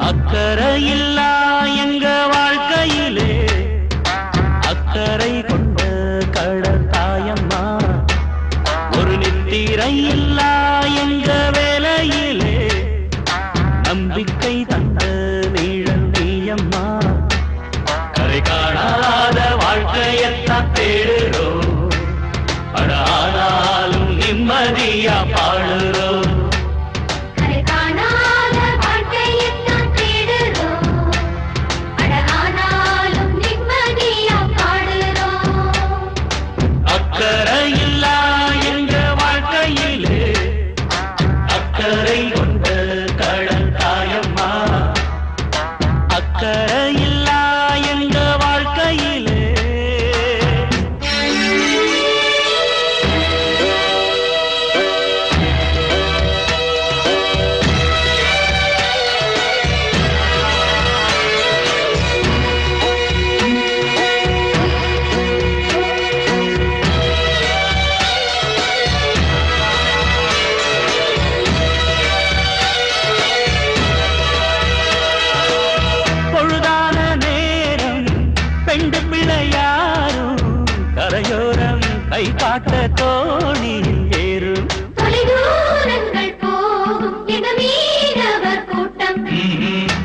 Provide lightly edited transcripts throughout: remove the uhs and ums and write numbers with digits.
அக்கறையில்லா எங்க வாழ்க்கையிலே அக்கறை கொண்ட கடல் தாயம்மா ஒரு நித்திரை இல்லா எங்க வேலையிலே நம்பிக்கை தந்த நீழல் நீயம்மா கரை காணாத வாழ்க்கையத்தான் தேடுறோம் ஆனாலும் நிம்மதியா பாடுறோம் அக்கறையில்லா எங்க வாழ்க்கையிலே அக்கறை கொண்ட கடல் தாயம்மா அக்கறையில்லா எங்க வாழ்க்கையிலே பெண்டு பிள்ளையாரும் கரையோரம் கை காட்ட தோணியில் ஏறும் தொலைதூரங்கள் போகும் மீனவர் கூட்டம்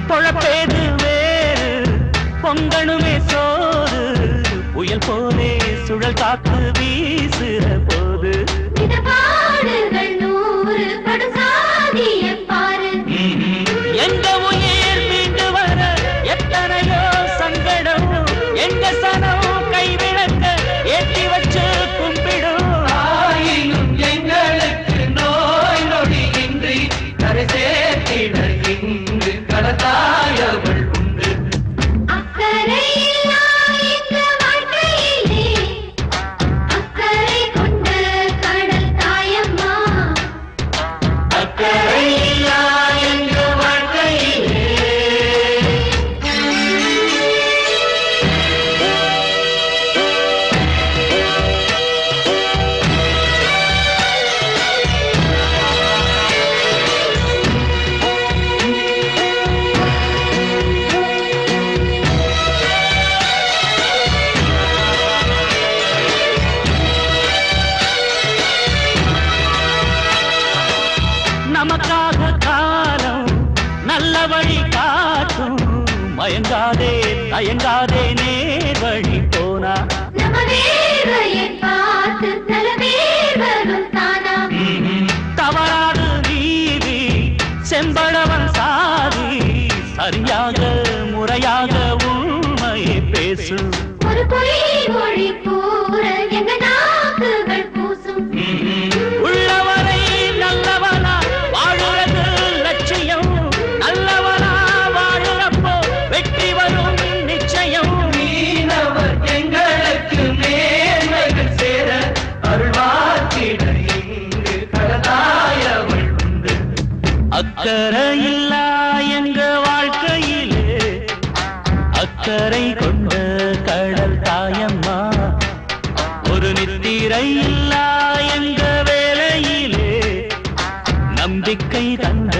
பொழப்பேது வேறு பொங்கணுமே சோறு புயல் போலே சுழல் காத்து வீசுற போது பாடுகள் 100 படுசாதிய பாரு எங்க உயிர் மீண்டு வர எத்தனையோ சங்கடம் எங்க சனம் கைவிளக்க ஏற்றி வச்சு கும்பிடும் ஆயினும் எங்களுக்கு நோய் நொடி இன்றி கரை சேர்த்திட இங்கு கடத்தாயவள் உண்டு அக்கறையில்லா எங்க வாழ்க்கையிலே அக்கறை கொண்ட கடல் தாயம்மா அக்கறையில்லா எங்க வாழ்க்கையிலே நமக்காக காலம் நல்ல வழி காட்டும் மயங்காதே தயங்காதே நேர் வழி போனா நம்ம வேர்வையை பார்த்து நல்ல பேர் வரும் தானா தவறாது நீதி செம்படவன் சாதி சரியாக முறையாக உண்மையை பேசும் ஒரு பொய் மொழி கூற எங்க நாக்குகள் பூசும் உள்ளவரை நல்லவனா வாழுறது லட்சியம் நல்லவனா வாழுறப்போ வெற்றி வரும் நிச்சயம் மீனவர் எங்களுக்கு மேன்மைகள் சேர அருள்வாக்கிட இங்கு கடதாயவள் உண்டு அக்கறையில்லா எங்க வாழ்க்கையிலே அக்கறை கொண்ட கடல் தாயம்மா ஒரு நித்திரை இல்லா எங்க வேலையிலே நம்பிக்கை தந்த